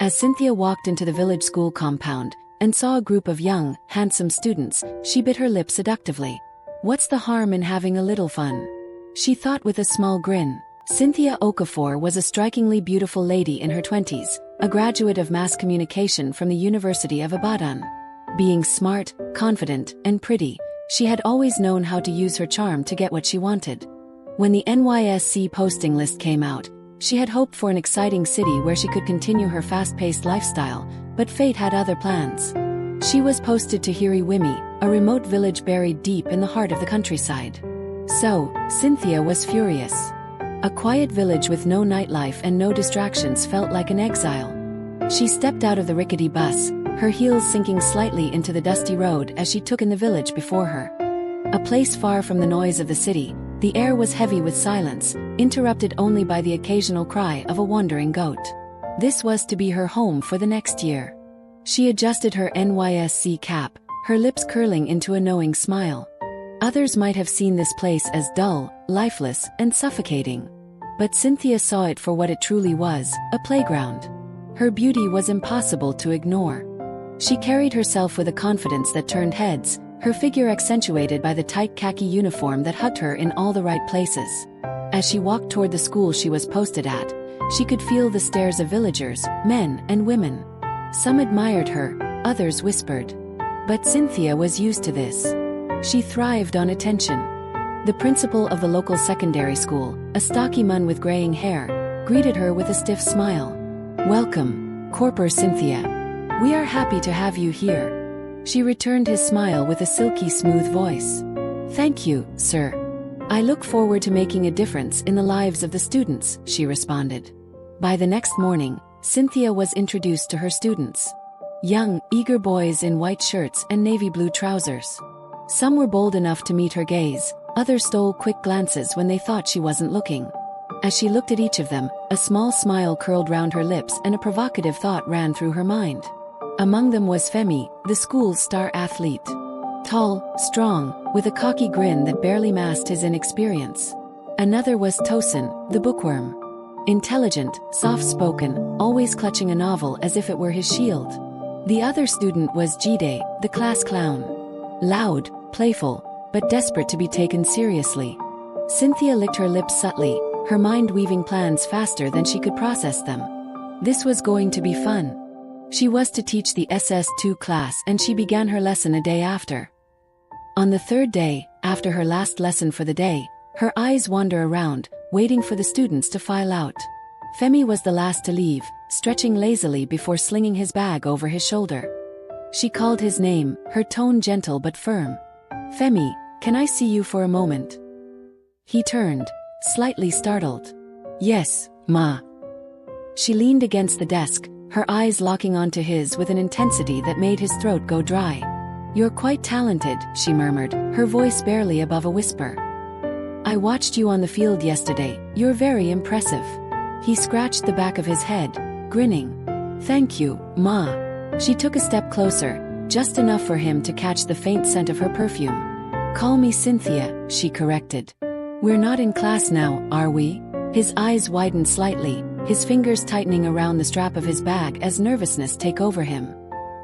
As Cynthia walked into the village school compound and saw a group of young, handsome students, she bit her lip seductively. What's the harm in having a little fun? She thought with a small grin. Cynthia Okafor was a strikingly beautiful lady in her 20s, a graduate of mass communication from the University of Ibadan. Being smart, confident, and pretty, she had always known how to use her charm to get what she wanted. When the NYSC posting list came out, she had hoped for an exciting city where she could continue her fast-paced lifestyle, but fate had other plans. She was posted to Hiriwimi, a remote village buried deep in the heart of the countryside. So, Cynthia was furious. A quiet village with no nightlife and no distractions felt like an exile. She stepped out of the rickety bus, her heels sinking slightly into the dusty road as she took in the village before her. A place far from the noise of the city, the air was heavy with silence, interrupted only by the occasional cry of a wandering goat. This was to be her home for the next year. She adjusted her NYSC cap, her lips curling into a knowing smile. Others might have seen this place as dull, lifeless, and suffocating. But Cynthia saw it for what it truly was, a playground. Her beauty was impossible to ignore. She carried herself with a confidence that turned heads, her figure accentuated by the tight khaki uniform that hugged her in all the right places. As she walked toward the school she was posted at, she could feel the stares of villagers, men and women. Some admired her, others whispered. But Cynthia was used to this. She thrived on attention. The principal of the local secondary school, a stocky man with graying hair, greeted her with a stiff smile. "Welcome, Corper Cynthia. We are happy to have you here." She returned his smile with a silky smooth voice. "Thank you, sir. I look forward to making a difference in the lives of the students," she responded. By the next morning, Cynthia was introduced to her students. Young, eager boys in white shirts and navy blue trousers. Some were bold enough to meet her gaze, others stole quick glances when they thought she wasn't looking. As she looked at each of them, a small smile curled round her lips and a provocative thought ran through her mind. Among them was Femi, the school's star athlete. Tall, strong, with a cocky grin that barely masked his inexperience. Another was Tosin, the bookworm. Intelligent, soft-spoken, always clutching a novel as if it were his shield. The other student was Jide, the class clown. Loud, playful, but desperate to be taken seriously. Cynthia licked her lips subtly, her mind weaving plans faster than she could process them. This was going to be fun. She was to teach the SS2 class and she began her lesson a day after. On the third day, after her last lesson for the day, her eyes wander around, waiting for the students to file out. Femi was the last to leave, stretching lazily before slinging his bag over his shoulder. She called his name, her tone gentle but firm. "Femi, can I see you for a moment?" He turned, slightly startled. "Yes, ma." She leaned against the desk, her eyes locking onto his with an intensity that made his throat go dry. "You're quite talented," she murmured, her voice barely above a whisper. "I watched you on the field yesterday, you're very impressive." He scratched the back of his head, grinning. "Thank you, ma." She took a step closer, just enough for him to catch the faint scent of her perfume. "Call me Cynthia," she corrected. "We're not in class now, are we?" His eyes widened slightly, his fingers tightening around the strap of his bag as nervousness took over him.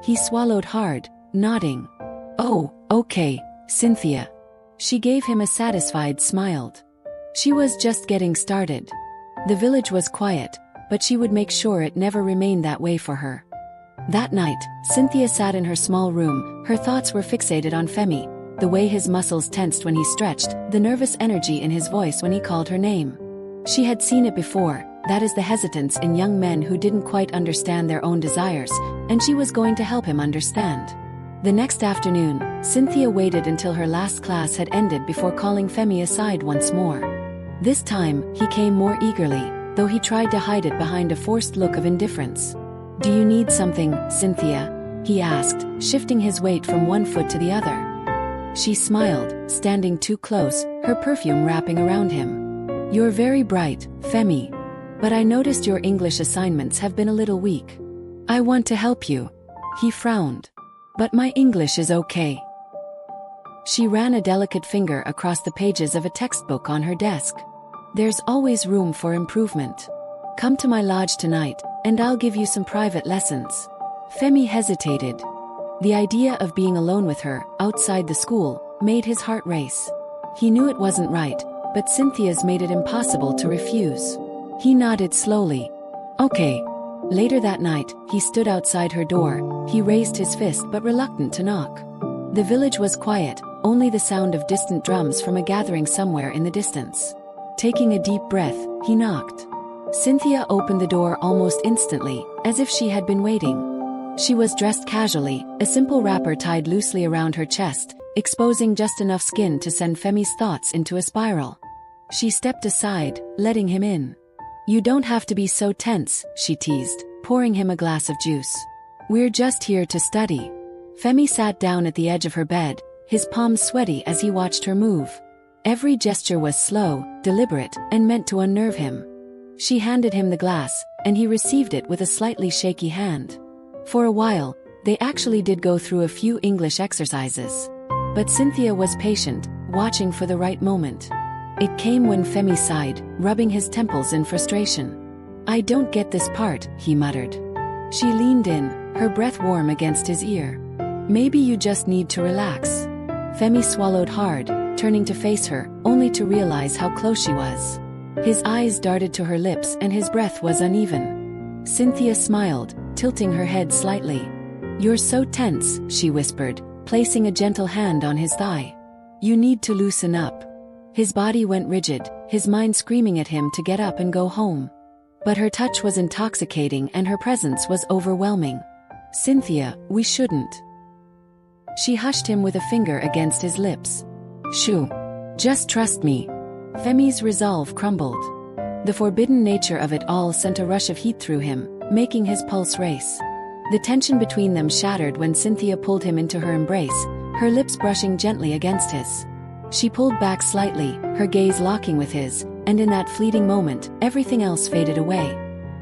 He swallowed hard, nodding. "Oh, okay, Cynthia." She gave him a satisfied smile. She was just getting started. The village was quiet, but she would make sure it never remained that way for her. That night, Cynthia sat in her small room, her thoughts were fixated on Femi, the way his muscles tensed when he stretched, the nervous energy in his voice when he called her name. She had seen it before, that is the hesitance in young men who didn't quite understand their own desires, and she was going to help him understand. The next afternoon, Cynthia waited until her last class had ended before calling Femi aside once more. This time, he came more eagerly, though he tried to hide it behind a forced look of indifference. "Do you need something, Cynthia?" he asked, shifting his weight from one foot to the other. She smiled, standing too close, her perfume wrapping around him. "You're very bright, Femi. But I noticed your English assignments have been a little weak. I want to help you." He frowned. "But my English is okay." She ran a delicate finger across the pages of a textbook on her desk. "There's always room for improvement. Come to my lodge tonight, and I'll give you some private lessons." Femi hesitated. The idea of being alone with her, outside the school, made his heart race. He knew it wasn't right, but Cynthia's made it impossible to refuse. He nodded slowly. "Okay." Later that night, he stood outside her door. He raised his fist but reluctant to knock. The village was quiet, only the sound of distant drums from a gathering somewhere in the distance. Taking a deep breath, he knocked. Cynthia opened the door almost instantly, as if she had been waiting. She was dressed casually, a simple wrapper tied loosely around her chest, exposing just enough skin to send Femi's thoughts into a spiral. She stepped aside, letting him in. "You don't have to be so tense," she teased, pouring him a glass of juice. "We're just here to study." Femi sat down at the edge of her bed, his palms sweaty as he watched her move. Every gesture was slow, deliberate, and meant to unnerve him. She handed him the glass, and he received it with a slightly shaky hand. For a while, they actually did go through a few English exercises. But Cynthia was patient, watching for the right moment. It came when Femi sighed, rubbing his temples in frustration. "I don't get this part," he muttered. She leaned in, her breath warm against his ear. "Maybe you just need to relax." Femi swallowed hard, turning to face her, only to realize how close she was. His eyes darted to her lips and his breath was uneven. Cynthia smiled, tilting her head slightly. "You're so tense," she whispered, placing a gentle hand on his thigh. "You need to loosen up." His body went rigid, his mind screaming at him to get up and go home. But her touch was intoxicating and her presence was overwhelming. "Cynthia, we shouldn't." She hushed him with a finger against his lips. "Shoo. Just trust me." Femi's resolve crumbled. The forbidden nature of it all sent a rush of heat through him, making his pulse race. The tension between them shattered when Cynthia pulled him into her embrace, her lips brushing gently against his. She pulled back slightly, her gaze locking with his, and in that fleeting moment, everything else faded away.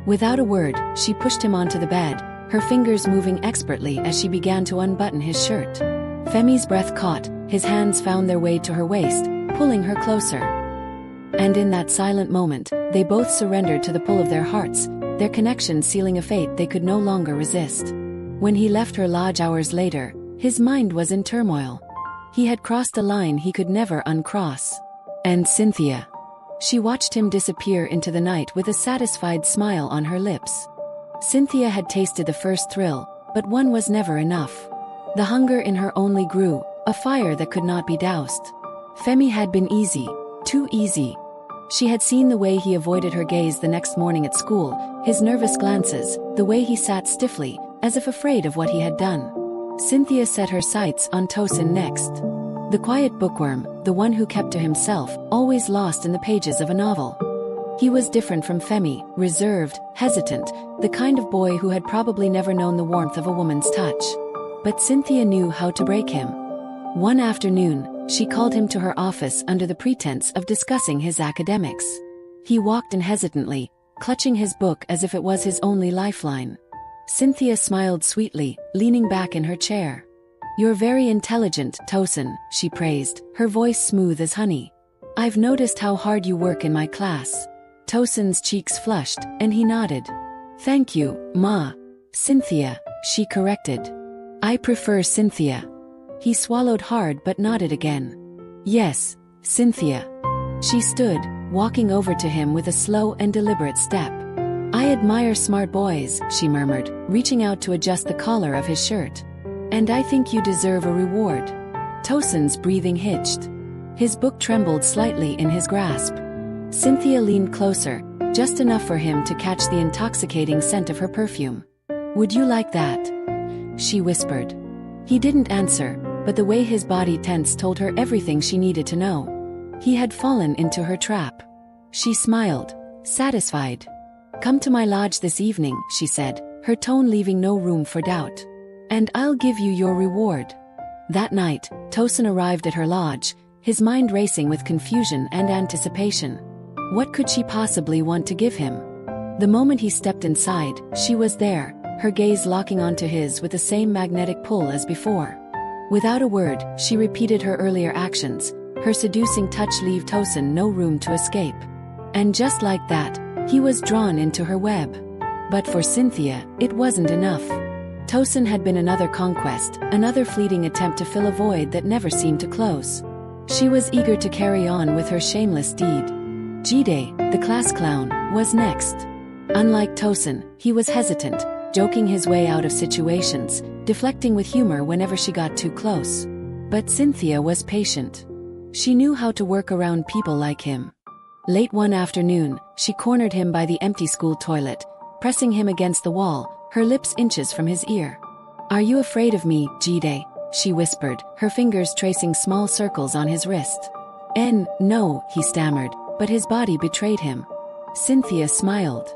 Without a word, she pushed him onto the bed, her fingers moving expertly as she began to unbutton his shirt. Femi's breath caught, his hands found their way to her waist, pulling her closer. And in that silent moment, they both surrendered to the pull of their hearts, their connection sealing a fate they could no longer resist. When he left her lodge hours later, his mind was in turmoil. He had crossed a line he could never uncross. And Cynthia. She watched him disappear into the night with a satisfied smile on her lips. Cynthia had tasted the first thrill, but one was never enough. The hunger in her only grew, a fire that could not be doused. Femi had been easy, too easy. She had seen the way he avoided her gaze the next morning at school, his nervous glances, the way he sat stiffly, as if afraid of what he had done. Cynthia set her sights on Tosin next. The quiet bookworm, the one who kept to himself, always lost in the pages of a novel. He was different from Femi, reserved, hesitant, the kind of boy who had probably never known the warmth of a woman's touch. But Cynthia knew how to break him. One afternoon, she called him to her office under the pretense of discussing his academics. He walked in hesitantly, clutching his book as if it was his only lifeline. Cynthia smiled sweetly, leaning back in her chair. "You're very intelligent, Tosin," she praised, her voice smooth as honey. "I've noticed how hard you work in my class." Tosin's cheeks flushed, and he nodded. "Thank you, Ma." "Cynthia," she corrected. "I prefer Cynthia." He swallowed hard but nodded again. "Yes, Cynthia." She stood, walking over to him with a slow and deliberate step. "I admire smart boys," she murmured, reaching out to adjust the collar of his shirt. "And I think you deserve a reward." Tosin's breathing hitched. His book trembled slightly in his grasp. Cynthia leaned closer, just enough for him to catch the intoxicating scent of her perfume. "Would you like that?" she whispered. He didn't answer, but the way his body tensed told her everything she needed to know. He had fallen into her trap. She smiled, satisfied. "Come to my lodge this evening," she said, her tone leaving no room for doubt. "And I'll give you your reward." That night, Tosin arrived at her lodge, his mind racing with confusion and anticipation. What could she possibly want to give him? The moment he stepped inside, she was there, her gaze locking onto his with the same magnetic pull as before. Without a word, she repeated her earlier actions, her seducing touch leave Tosin no room to escape. And just like that, he was drawn into her web. But for Cynthia, it wasn't enough. Tosin had been another conquest, another fleeting attempt to fill a void that never seemed to close. She was eager to carry on with her shameless deed. Jide, the class clown, was next. Unlike Tosin, he was hesitant, joking his way out of situations, deflecting with humor whenever she got too close. But Cynthia was patient. She knew how to work around people like him. Late one afternoon, she cornered him by the empty school toilet, pressing him against the wall, her lips inches from his ear. "Are you afraid of me, Jide?" she whispered, her fingers tracing small circles on his wrist. No, he stammered, but his body betrayed him. Cynthia smiled.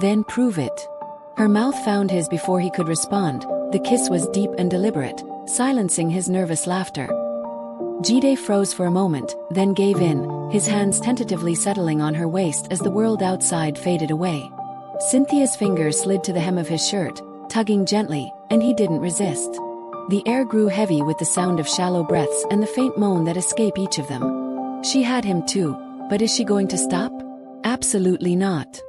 "Then prove it." Her mouth found his before he could respond. The kiss was deep and deliberate, silencing his nervous laughter. Jide froze for a moment, then gave in, his hands tentatively settling on her waist as the world outside faded away. Cynthia's fingers slid to the hem of his shirt, tugging gently, and he didn't resist. The air grew heavy with the sound of shallow breaths and the faint moan that escaped each of them. She had him too, but is she going to stop? Absolutely not.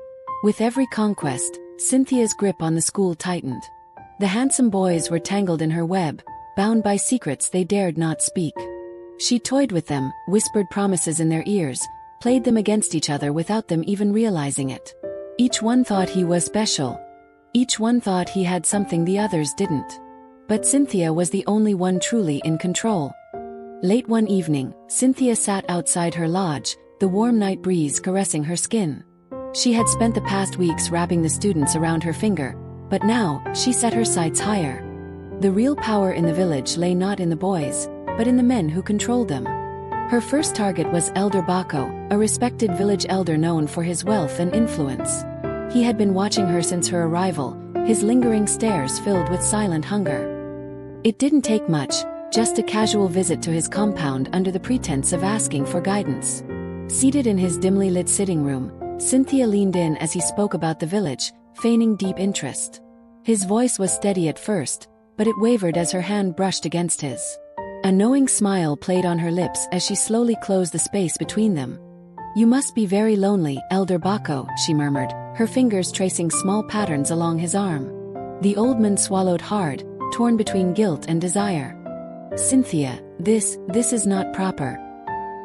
With every conquest, Cynthia's grip on the school tightened. The handsome boys were tangled in her web, bound by secrets they dared not speak. She toyed with them, whispered promises in their ears, played them against each other without them even realizing it. Each one thought he was special. Each one thought he had something the others didn't. But Cynthia was the only one truly in control. Late one evening, Cynthia sat outside her lodge, the warm night breeze caressing her skin. She had spent the past weeks wrapping the students around her finger, but now, she set her sights higher. The real power in the village lay not in the boys, but in the men who controlled them. Her first target was Elder Bako, a respected village elder known for his wealth and influence. He had been watching her since her arrival, his lingering stares filled with silent hunger. It didn't take much, just a casual visit to his compound under the pretense of asking for guidance. Seated in his dimly lit sitting room, Cynthia leaned in as he spoke about the village, feigning deep interest. His voice was steady at first, but it wavered as her hand brushed against his. A knowing smile played on her lips as she slowly closed the space between them. "You must be very lonely, Elder Bako," she murmured, her fingers tracing small patterns along his arm. The old man swallowed hard, torn between guilt and desire. "Cynthia, this is not proper."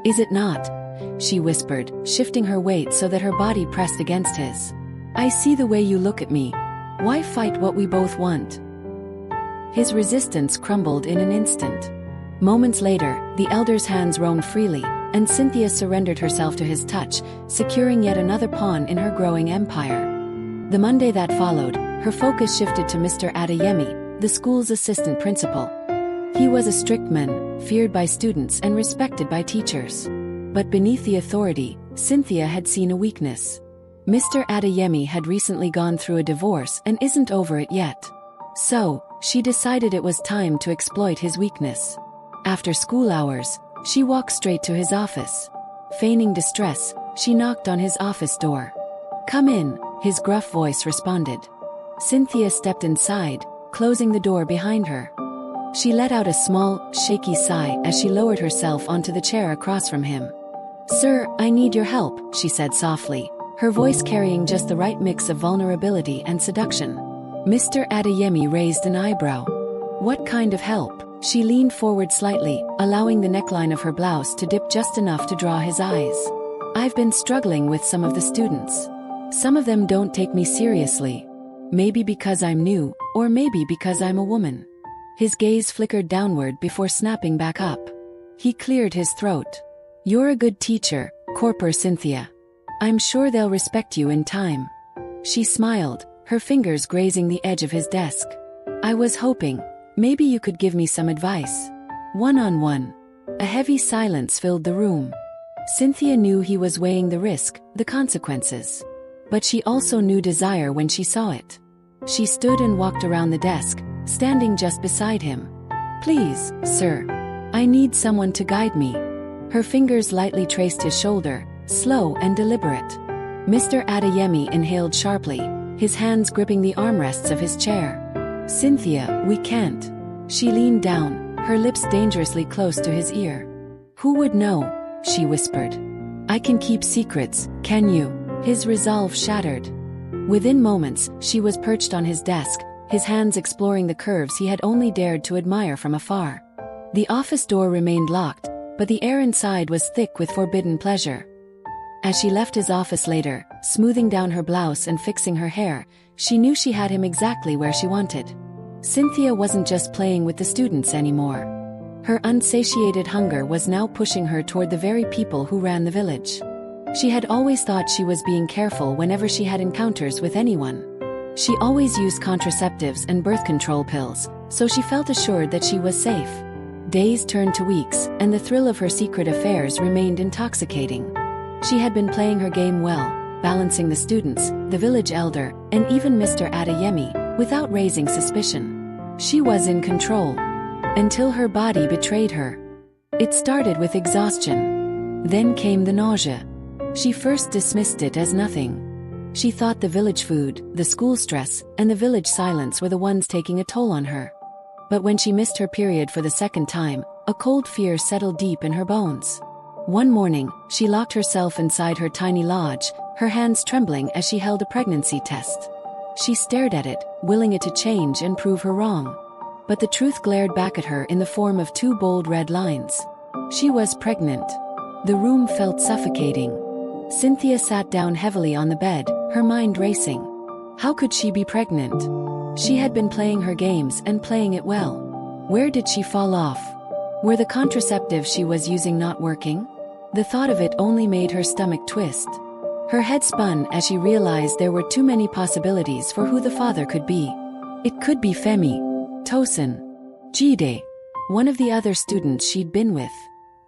"Is it not?" she whispered, shifting her weight so that her body pressed against his. "I see the way you look at me. Why fight what we both want?" His resistance crumbled in an instant. Moments later, the elder's hands roamed freely, and Cynthia surrendered herself to his touch, securing yet another pawn in her growing empire. The Monday that followed, her focus shifted to Mr. Adeyemi, the school's assistant principal. He was a strict man, feared by students and respected by teachers. But beneath the authority, Cynthia had seen a weakness. Mr. Adeyemi had recently gone through a divorce and isn't over it yet. So, she decided it was time to exploit his weakness. After school hours, she walked straight to his office. Feigning distress, she knocked on his office door. "Come in," his gruff voice responded. Cynthia stepped inside, closing the door behind her. She let out a small, shaky sigh as she lowered herself onto the chair across from him. "Sir, I need your help," she said softly, her voice carrying just the right mix of vulnerability and seduction. Mr. Adeyemi raised an eyebrow. "What kind of help?" She leaned forward slightly, allowing the neckline of her blouse to dip just enough to draw his eyes. "I've been struggling with some of the students. Some of them don't take me seriously. Maybe because I'm new, or maybe because I'm a woman." His gaze flickered downward before snapping back up. He cleared his throat. "You're a good teacher, Corper Cynthia. I'm sure they'll respect you in time." She smiled, her fingers grazing the edge of his desk. "I was hoping, maybe you could give me some advice. One-on-one." A heavy silence filled the room. Cynthia knew he was weighing the risk, the consequences. But she also knew desire when she saw it. She stood and walked around the desk, standing just beside him. "Please, sir. I need someone to guide me." Her fingers lightly traced his shoulder, slow and deliberate. Mr. Adeyemi inhaled sharply, his hands gripping the armrests of his chair. "Cynthia, we can't." She leaned down, her lips dangerously close to his ear. "Who would know?" she whispered. "I can keep secrets, can you?" His resolve shattered. Within moments, she was perched on his desk, his hands exploring the curves he had only dared to admire from afar. The office door remained locked, but the air inside was thick with forbidden pleasure. As she left his office later, smoothing down her blouse and fixing her hair, she knew she had him exactly where she wanted. Cynthia wasn't just playing with the students anymore. Her unsatiated hunger was now pushing her toward the very people who ran the village. She had always thought she was being careful whenever she had encounters with anyone. She always used contraceptives and birth control pills, so she felt assured that she was safe. Days turned to weeks, and the thrill of her secret affairs remained intoxicating. She had been playing her game well, balancing the students, the village elder, and even Mr. Adeyemi, without raising suspicion. She was in control. Until her body betrayed her. It started with exhaustion. Then came the nausea. She first dismissed it as nothing. She thought the village food, the school stress, and the village silence were the ones taking a toll on her. But when she missed her period for the second time, a cold fear settled deep in her bones. One morning, she locked herself inside her tiny lodge, her hands trembling as she held a pregnancy test. She stared at it, willing it to change and prove her wrong. But the truth glared back at her in the form of 2 bold red lines. She was pregnant. The room felt suffocating. Cynthia sat down heavily on the bed, her mind racing. How could she be pregnant? She had been playing her games and playing it well. Where did she fall off? Were the contraceptives she was using not working? The thought of it only made her stomach twist. Her head spun as she realized there were too many possibilities for who the father could be. It could be Femi, Tosin, Jide, one of the other students she'd been with.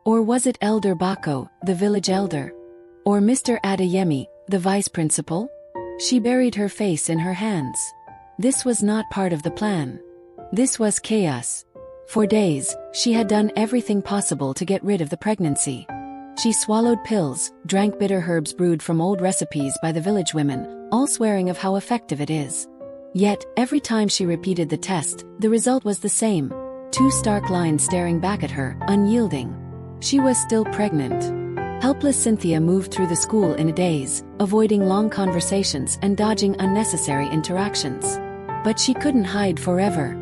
Or was it Elder Bako, the village elder? Or Mr. Adeyemi, the vice principal? She buried her face in her hands. This was not part of the plan. This was chaos. For days, she had done everything possible to get rid of the pregnancy. She swallowed pills, drank bitter herbs brewed from old recipes by the village women, all swearing of how effective it is. Yet, every time she repeated the test, the result was the same. 2 stark lines staring back at her, unyielding. She was still pregnant. Helpless Cynthia moved through the school in a daze, avoiding long conversations and dodging unnecessary interactions. But she couldn't hide forever.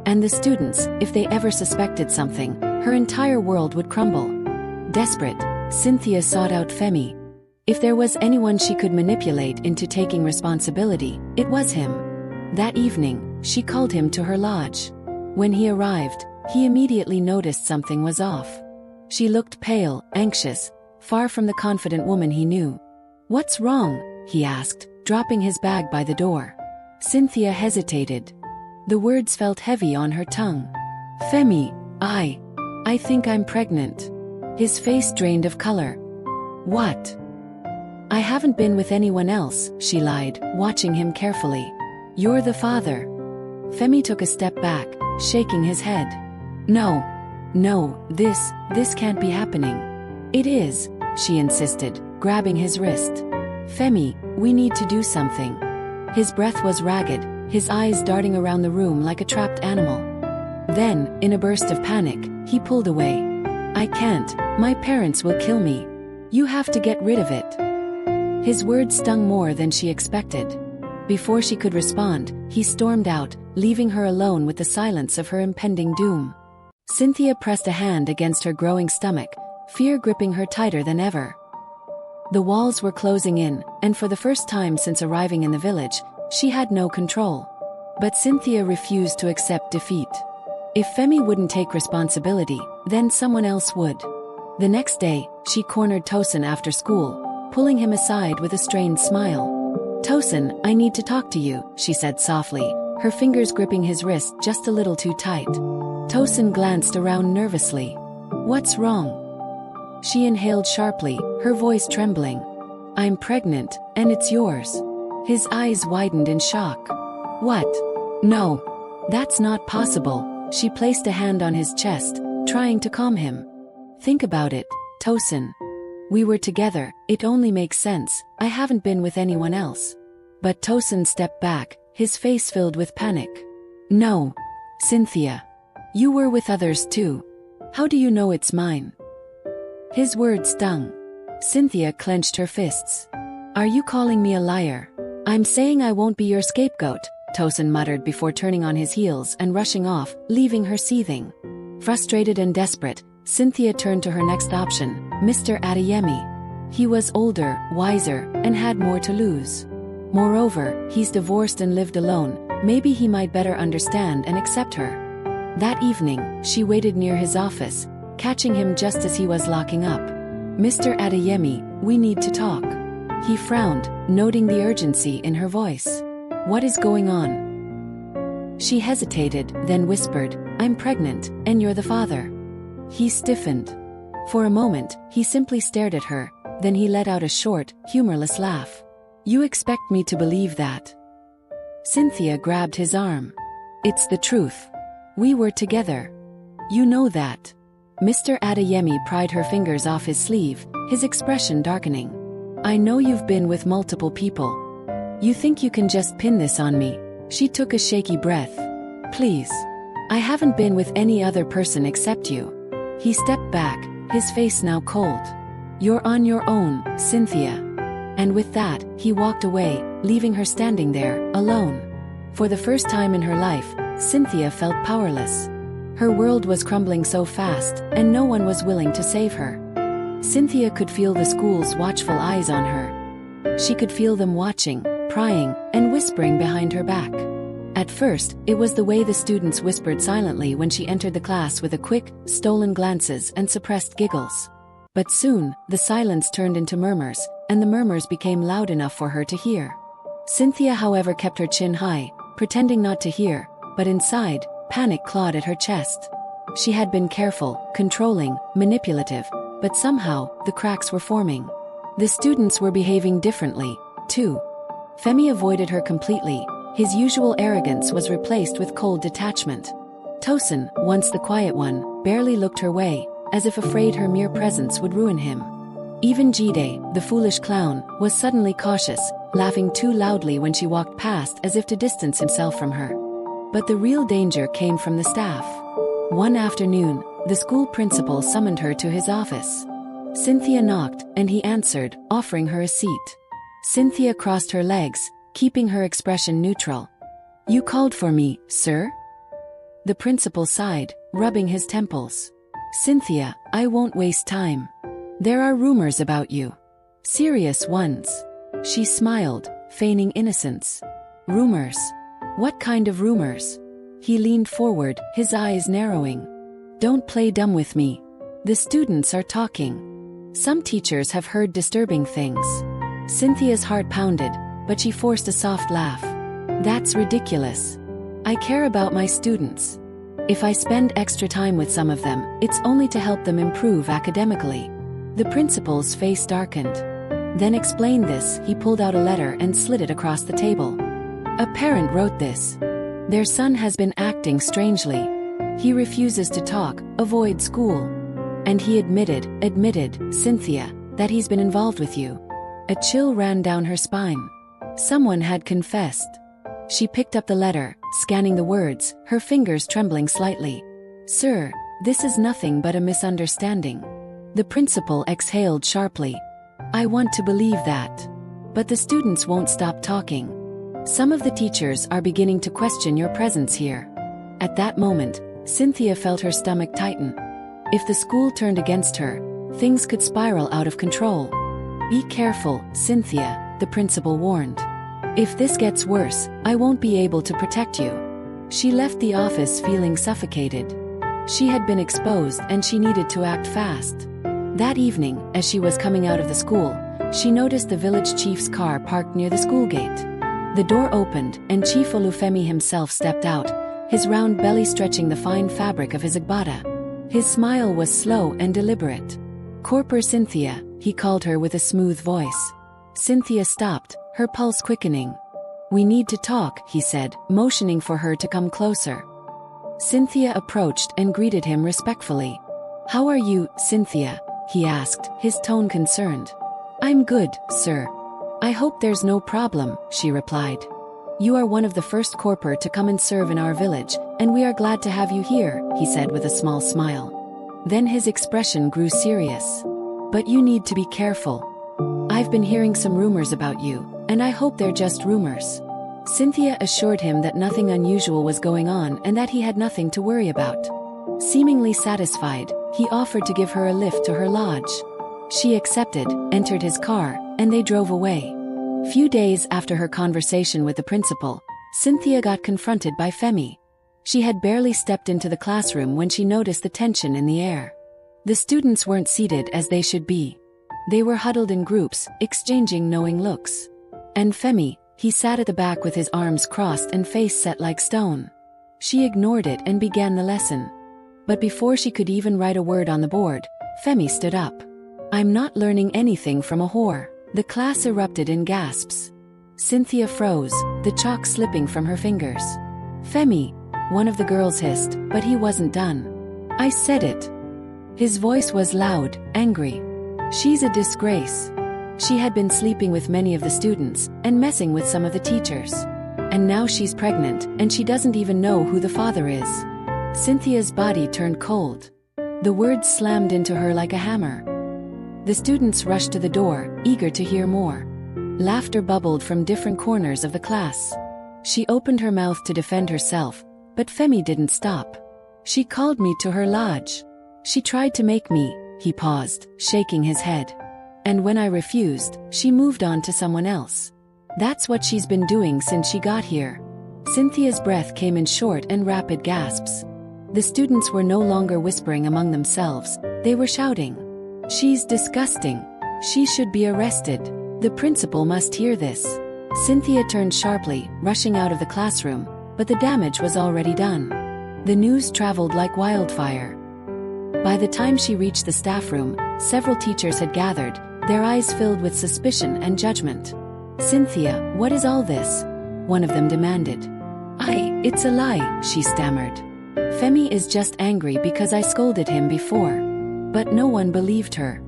And the students, if they ever suspected something, her entire world would crumble. Desperate, Cynthia sought out Femi. If there was anyone she could manipulate into taking responsibility, it was him. That evening, she called him to her lodge. When he arrived, he immediately noticed something was off. She looked pale, anxious, far from the confident woman he knew. "What's wrong?" he asked, dropping his bag by the door. Cynthia hesitated. The words felt heavy on her tongue. "Femi, I think I'm pregnant." His face drained of color. "What?" "I haven't been with anyone else," she lied, watching him carefully. "You're the father." Femi took a step back, shaking his head. No, this can't be happening." "It is," she insisted, grabbing his wrist. "Femi, we need to do something." His breath was ragged, his eyes darting around the room like a trapped animal. Then, in a burst of panic, he pulled away. "I can't, my parents will kill me. You have to get rid of it." His words stung more than she expected. Before she could respond, he stormed out, leaving her alone with the silence of her impending doom. Cynthia pressed a hand against her growing stomach, fear gripping her tighter than ever. The walls were closing in, and for the first time since arriving in the village, she had no control. But Cynthia refused to accept defeat. If Femi wouldn't take responsibility, then someone else would. The next day, she cornered Tosin after school, pulling him aside with a strained smile. "Tosin, I need to talk to you," she said softly, her fingers gripping his wrist just a little too tight. Tosin glanced around nervously. "What's wrong?" She inhaled sharply, her voice trembling. "I'm pregnant, and it's yours." His eyes widened in shock. "What? No. That's not possible." She placed a hand on his chest, trying to calm him. "Think about it, Tosin. We were together, it only makes sense, I haven't been with anyone else." But Tosin stepped back, his face filled with panic. "No, Cynthia. You were with others too. How do you know it's mine?" His words stung. Cynthia clenched her fists. "Are you calling me a liar?" I'm saying I won't be your scapegoat, Tosin muttered before turning on his heels and rushing off, leaving her seething. Frustrated and desperate, Cynthia turned to her next option, Mr. Adeyemi. He was older, wiser, and had more to lose. Moreover, he's divorced and lived alone, maybe he might better understand and accept her. That evening, she waited near his office, catching him just as he was locking up. Mr. Adeyemi, we need to talk. He frowned, noting the urgency in her voice. What is going on? She hesitated, then whispered, I'm pregnant, and you're the father. He stiffened. For a moment, he simply stared at her, then he let out a short, humorless laugh. You expect me to believe that? Cynthia grabbed his arm. It's the truth. We were together. You know that. Mr. Adeyemi pried her fingers off his sleeve, his expression darkening. I know you've been with multiple people. You think you can just pin this on me? She took a shaky breath. Please. I haven't been with any other person except you. He stepped back, his face now cold. You're on your own, Cynthia. And with that, he walked away, leaving her standing there, alone. For the first time in her life, Cynthia felt powerless. Her world was crumbling so fast, and no one was willing to save her. Cynthia could feel the school's watchful eyes on her. She could feel them watching, prying, and whispering behind her back. At first, it was the way the students whispered silently when she entered the class with a quick, stolen glances and suppressed giggles. But soon, the silence turned into murmurs, and the murmurs became loud enough for her to hear. Cynthia, however, kept her chin high, pretending not to hear, but inside, panic clawed at her chest. She had been careful, controlling, manipulative, but somehow, the cracks were forming. The students were behaving differently, too. Femi avoided her completely. His usual arrogance was replaced with cold detachment. Tosin, once the quiet one, barely looked her way, as if afraid her mere presence would ruin him. Even Jide, the foolish clown, was suddenly cautious, laughing too loudly when she walked past as if to distance himself from her. But the real danger came from the staff. One afternoon, the school principal summoned her to his office. Cynthia knocked, and he answered, offering her a seat. Cynthia crossed her legs, keeping her expression neutral. You called for me, sir? The principal sighed, rubbing his temples. Cynthia, I won't waste time. There are rumors about you. Serious ones. She smiled, feigning innocence. Rumors? What kind of rumors? He leaned forward, his eyes narrowing. Don't play dumb with me. The students are talking. Some teachers have heard disturbing things. Cynthia's heart pounded, but she forced a soft laugh. That's ridiculous. I care about my students. If I spend extra time with some of them, it's only to help them improve academically. The principal's face darkened. Then explain this, he pulled out a letter and slid it across the table. A parent wrote this. Their son has been acting strangely. He refuses to talk, avoid school. And he admitted, Cynthia, that he's been involved with you. A chill ran down her spine. Someone had confessed. She picked up the letter, scanning the words, her fingers trembling slightly. Sir, this is nothing but a misunderstanding. The principal exhaled sharply. I want to believe that. But the students won't stop talking. Some of the teachers are beginning to question your presence here. At that moment, Cynthia felt her stomach tighten. If the school turned against her, things could spiral out of control. Be careful, Cynthia, the principal warned. If this gets worse, I won't be able to protect you. She left the office feeling suffocated. She had been exposed and she needed to act fast. That evening, as she was coming out of the school, she noticed the village chief's car parked near the school gate. The door opened, and Chief Olufemi himself stepped out, his round belly stretching the fine fabric of his agbada. His smile was slow and deliberate. Corper Cynthia, he called her with a smooth voice. Cynthia stopped, her pulse quickening. We need to talk, he said, motioning for her to come closer. Cynthia approached and greeted him respectfully. How are you, Cynthia? He asked, his tone concerned. I'm good, sir. I hope there's no problem, she replied. You are one of the first Corper to come and serve in our village, and we are glad to have you here, he said with a small smile. Then his expression grew serious. But you need to be careful. I've been hearing some rumors about you, And I hope they're just rumors. Cynthia assured him that nothing unusual was going on and that he had nothing to worry about. Seemingly satisfied, he offered to give her a lift to her lodge. She accepted, entered his car, and they drove away. Few days after her conversation with the principal, Cynthia got confronted by Femi. She had barely stepped into the classroom when she noticed the tension in the air. The students weren't seated as they should be. They were huddled in groups, exchanging knowing looks. And Femi, he sat at the back with his arms crossed and face set like stone. She ignored it and began the lesson. But before she could even write a word on the board, Femi stood up. "I'm not learning anything from a whore." The class erupted in gasps. Cynthia froze, the chalk slipping from her fingers. "Femi," one of the girls hissed, but he wasn't done. "I said it." His voice was loud, angry. "She's a disgrace. She had been sleeping with many of the students, and messing with some of the teachers. And now she's pregnant, and she doesn't even know who the father is." Cynthia's body turned cold. The words slammed into her like a hammer. The students rushed to the door, eager to hear more. Laughter bubbled from different corners of the class. She opened her mouth to defend herself, but Femi didn't stop. "She called me to her lodge. She tried to make me," he paused, shaking his head. "And when I refused, she moved on to someone else. That's what she's been doing since she got here." Cynthia's breath came in short and rapid gasps. The students were no longer whispering among themselves, they were shouting. "She's disgusting. She should be arrested. The principal must hear this." Cynthia turned sharply, rushing out of the classroom, but the damage was already done. The news traveled like wildfire. By the time she reached the staff room, several teachers had gathered, their eyes filled with suspicion and judgment. "Cynthia, what is all this?" one of them demanded. It's a lie," she stammered. "Femi is just angry because I scolded him before." But no one believed her.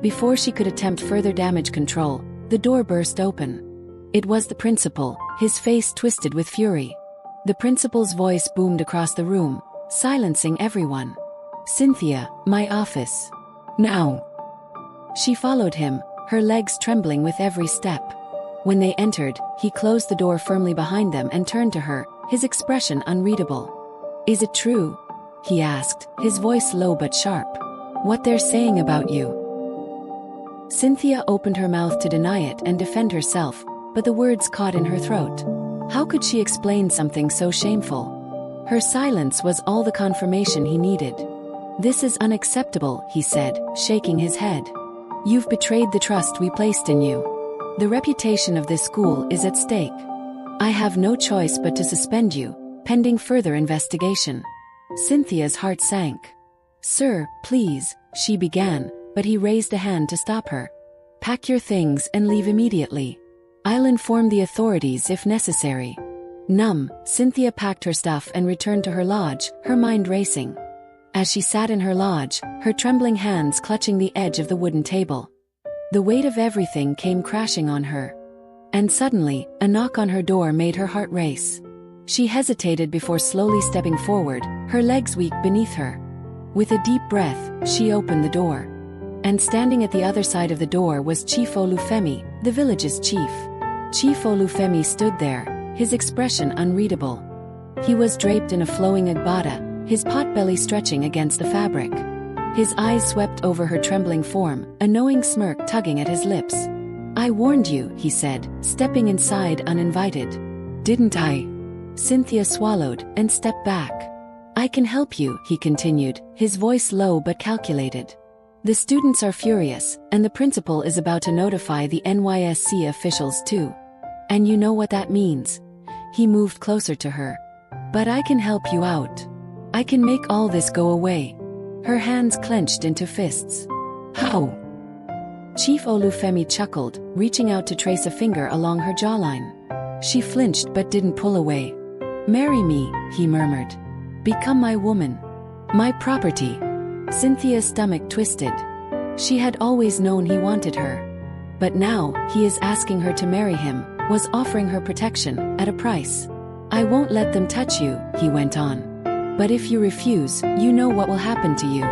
Before she could attempt further damage control, the door burst open. It was the principal, his face twisted with fury. The principal's voice boomed across the room, silencing everyone. "Cynthia, my office. Now." She followed him, her legs trembling with every step. When they entered, he closed the door firmly behind them and turned to her, his expression unreadable. "Is it true?" he asked, his voice low but sharp. "What they're saying about you?" Cynthia opened her mouth to deny it and defend herself, but the words caught in her throat. How could she explain something so shameful? Her silence was all the confirmation he needed. "This is unacceptable," he said, shaking his head. "You've betrayed the trust we placed in you. The reputation of this school is at stake. I have no choice but to suspend you, pending further investigation." Cynthia's heart sank. "Sir, please," she began, but he raised a hand to stop her. "Pack your things and leave immediately. I'll inform the authorities if necessary." Numb, Cynthia packed her stuff and returned to her lodge, her mind racing. As she sat in her lodge, her trembling hands clutching the edge of the wooden table. The weight of everything came crashing on her. And suddenly, a knock on her door made her heart race. She hesitated before slowly stepping forward, her legs weak beneath her. With a deep breath, she opened the door. And standing at the other side of the door was Chief Olufemi, the village's chief. Chief Olufemi stood there, his expression unreadable. He was draped in a flowing agbada, his potbelly stretching against the fabric. His eyes swept over her trembling form, a knowing smirk tugging at his lips. "I warned you," he said, stepping inside uninvited. "Didn't I?" Cynthia swallowed and stepped back. "I can help you," he continued, his voice low but calculated. "The students are furious, and the principal is about to notify the NYSC officials too. And you know what that means." He moved closer to her. "But I can help you out. I can make all this go away." Her hands clenched into fists. "How?" Chief Olufemi chuckled, reaching out to trace a finger along her jawline. She flinched but didn't pull away. "Marry me," he murmured. "Become my woman. My property." Cynthia's stomach twisted. She had always known he wanted her. But now, he is asking her to marry him, was offering her protection, at a price. "I won't let them touch you," he went on. "But if you refuse, you know what will happen to you."